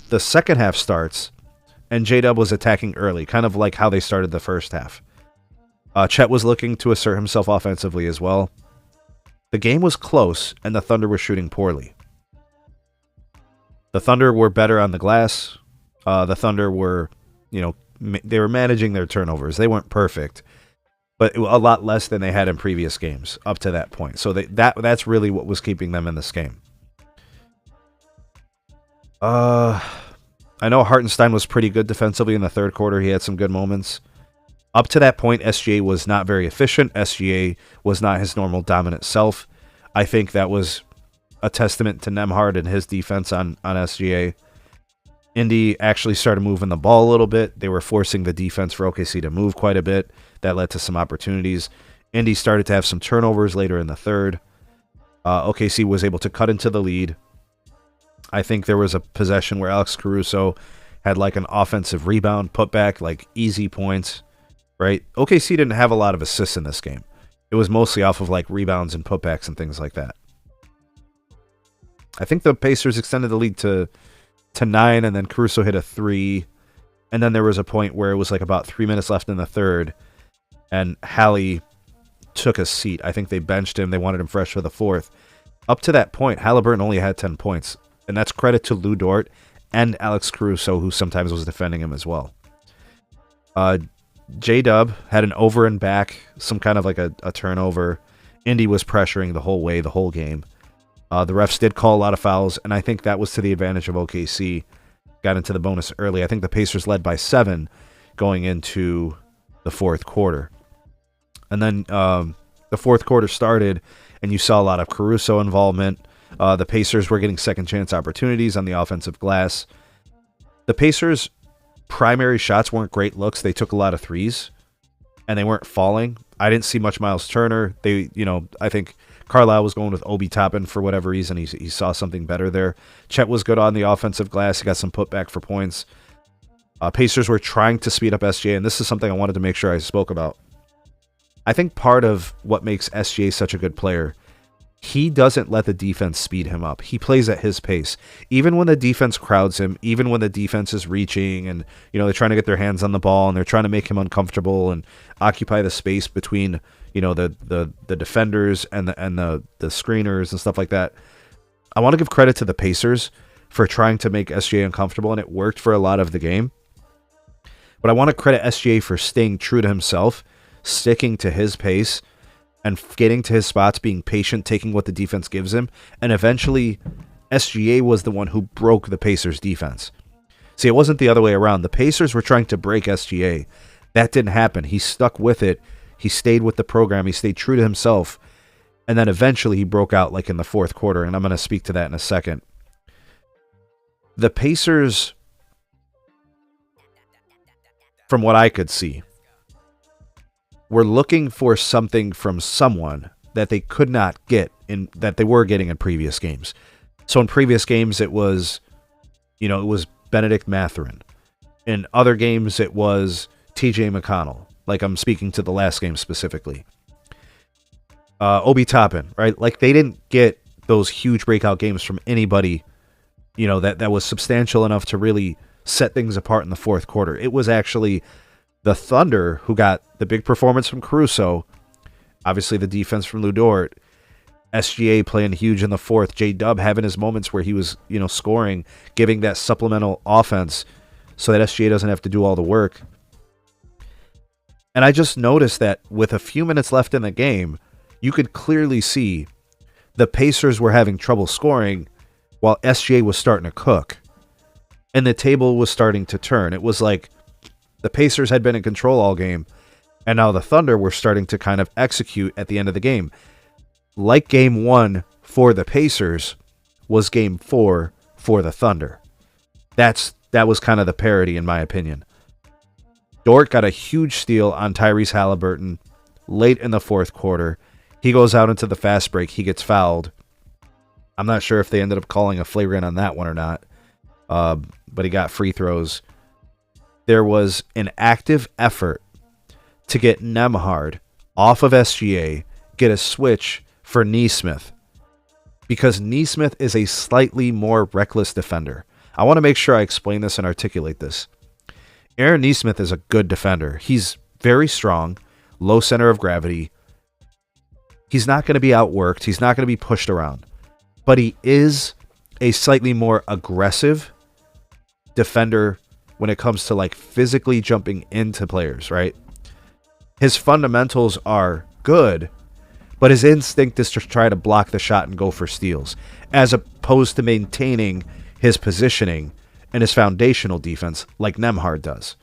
the second half starts, and J-Dub was attacking early, kind of like how they started the first half. Chet was looking to assert himself offensively as well. The game was close, and the Thunder were shooting poorly. The Thunder were better on the glass. The Thunder were, they were managing their turnovers. They weren't perfect, but a lot less than they had in previous games up to that point. So that's really what was keeping them in this game. I know Hartenstein was pretty good defensively in the third quarter. He had some good moments. Up to that point, SGA was not very efficient. SGA was not his normal dominant self. I think that was a testament to Nembhard and his defense on SGA. Indy actually started moving the ball a little bit. They were forcing the defense for OKC to move quite a bit. That led to some opportunities. Indy started to have some turnovers later in the third. OKC was able to cut into the lead. I think there was a possession where Alex Caruso had like an offensive rebound, putback, like easy points, right? OKC didn't have a lot of assists in this game. It was mostly off of like rebounds and putbacks and things like that. I think the Pacers extended the lead to 9, and then Caruso hit a 3. And then there was a point where it was like about 3 minutes left in the third, and Hallie took a seat. I think they benched him. They wanted him fresh for the fourth. Up to that point, Halliburton only had 10 points. And that's credit to Lou Dort and Alex Caruso, who sometimes was defending him as well. J-Dub had an over and back, some kind of like a turnover. Indy was pressuring the whole way, the whole game. The refs did call a lot of fouls, and I think that was to the advantage of OKC. Got into the bonus early. I think the Pacers led by 7 going into the fourth quarter. And then the fourth quarter started, and you saw a lot of Caruso involvement. The Pacers were getting second chance opportunities on the offensive glass. The Pacers' primary shots weren't great looks. They took a lot of threes, and they weren't falling. I didn't see much Miles Turner. I think Carlisle was going with Obi Toppin for whatever reason. He saw something better there. Chet was good on the offensive glass. He got some putback for points. Pacers were trying to speed up SGA, and this is something I wanted to make sure I spoke about. I think part of what makes SGA such a good player, he doesn't let the defense speed him up. He plays at his pace. Even when the defense crowds him, even when the defense is reaching and, they're trying to get their hands on the ball and they're trying to make him uncomfortable and occupy the space between, the defenders and the screeners and stuff like that. I want to give credit to the Pacers for trying to make SGA uncomfortable, and it worked for a lot of the game. But I want to credit SGA for staying true to himself, sticking to his pace, and getting to his spots, being patient, taking what the defense gives him. And eventually, SGA was the one who broke the Pacers' defense. See, it wasn't the other way around. The Pacers were trying to break SGA. That didn't happen. He stuck with it. He stayed with the program. He stayed true to himself. And then eventually he broke out like in the fourth quarter, and I'm going to speak to that in a second. The Pacers, from what I could see, were looking for something from someone that they could not get that they were getting in previous games. So in previous games, it was Benedict Mathurin. In other games, it was TJ McConnell. Like I'm speaking to the last game specifically. Obi Toppin, right? Like they didn't get those huge breakout games from anybody, that was substantial enough to really set things apart in the fourth quarter. It was actually the Thunder who got the big performance from Caruso, obviously the defense from Lou Dort, SGA playing huge in the fourth, J-Dub having his moments where he was, scoring, giving that supplemental offense so that SGA doesn't have to do all the work. And I just noticed that with a few minutes left in the game, you could clearly see the Pacers were having trouble scoring while SGA was starting to cook. And the table was starting to turn. It was like the Pacers had been in control all game, and now the Thunder were starting to kind of execute at the end of the game. Like game 1 for the Pacers was game 4 for the Thunder. That was kind of the parity, in my opinion. Dort got a huge steal on Tyrese Halliburton late in the fourth quarter. He goes out into the fast break. He gets fouled. I'm not sure if they ended up calling a flagrant on that one or not, but he got free throws. There was an active effort to get Nembhard off of SGA, get a switch for Nesmith, because Nesmith is a slightly more reckless defender. I want to make sure I explain this and articulate this. Aaron Nesmith is a good defender. He's very strong, low center of gravity. He's not going to be outworked. He's not going to be pushed around. But he is a slightly more aggressive defender when it comes to like physically jumping into players, right? His fundamentals are good, but his instinct is to try to block the shot and go for steals, as opposed to maintaining his positioning and his foundational defense like Nembhard does.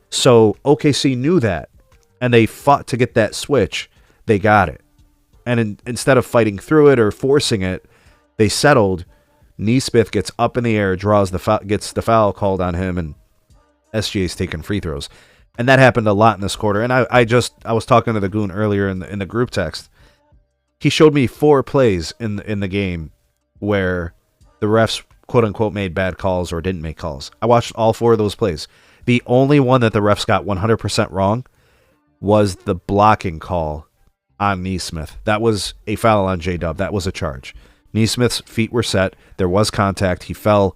So OKC knew that, and they fought to get that switch. They got it. And instead of fighting through it or forcing it, they settled. Nesmith gets up in the air, gets the foul called on him, and SGA's taking free throws. And that happened a lot in this quarter. And I was talking to the Goon earlier in the group text. He showed me 4 plays in the game where the refs, quote unquote, made bad calls or didn't make calls. I watched all 4 of those plays. The only one that the refs got 100% wrong was the blocking call on Nesmith. That was a foul on J-Dub. That was a charge. Nesmith's feet were set. There was contact. He fell.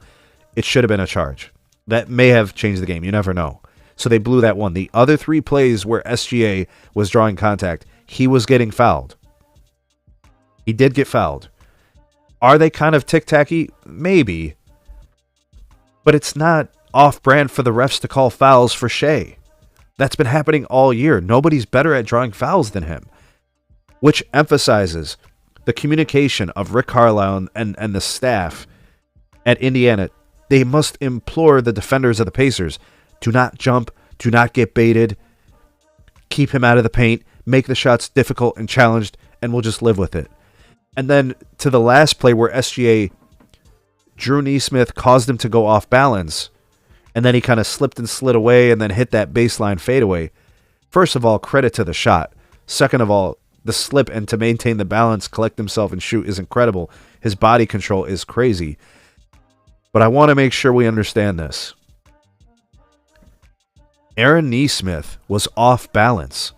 It should have been a charge. That may have changed the game. You never know. So they blew that one. The other 3 plays where SGA was drawing contact, he was getting fouled. He did get fouled. Are they kind of tic-tacky? Maybe. But it's not off-brand for the refs to call fouls for Shea. That's been happening all year. Nobody's better at drawing fouls than him, which emphasizes the communication of Rick Carlisle and the staff at Indiana. They must implore the defenders of the Pacers to not jump, to not get baited, keep him out of the paint, make the shots difficult and challenged, and we'll just live with it. And then to the last play where SGA Drew Nesmith caused him to go off balance, and then he kind of slipped and slid away and then hit that baseline fadeaway. First of all, credit to the shot. Second of all, the slip and to maintain the balance, collect himself and shoot is incredible. His body control is crazy. But I want to make sure we understand this. Aaron Nesmith was off balance.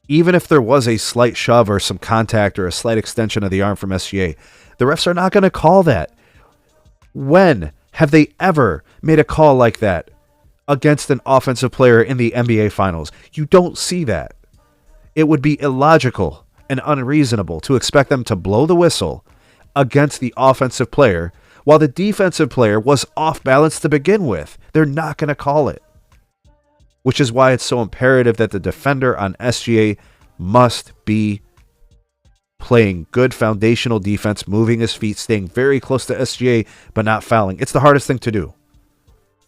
Even if there was a slight shove or some contact or a slight extension of the arm from SGA, the refs are not going to call that. When have they ever made a call like that against an offensive player in the NBA Finals? You don't see that. It would be illogical and unreasonable to expect them to blow the whistle against the offensive player while the defensive player was off balance to begin with. They're not going to call it. Which is why it's so imperative that the defender on SGA must be playing good foundational defense, moving his feet, staying very close to SGA, but not fouling. It's the hardest thing to do.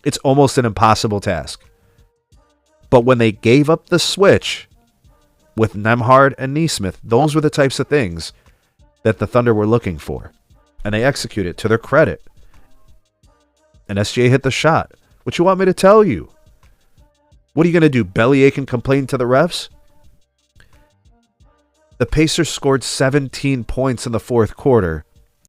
It's almost an impossible task. But when they gave up the switch with Nembhard and Nesmith, those were the types of things that the Thunder were looking for. And they executed to their credit. And SGA hit the shot. What you want me to tell you? What are you going to do? Bellyache and complain to the refs? The Pacers scored 17 points in the fourth quarter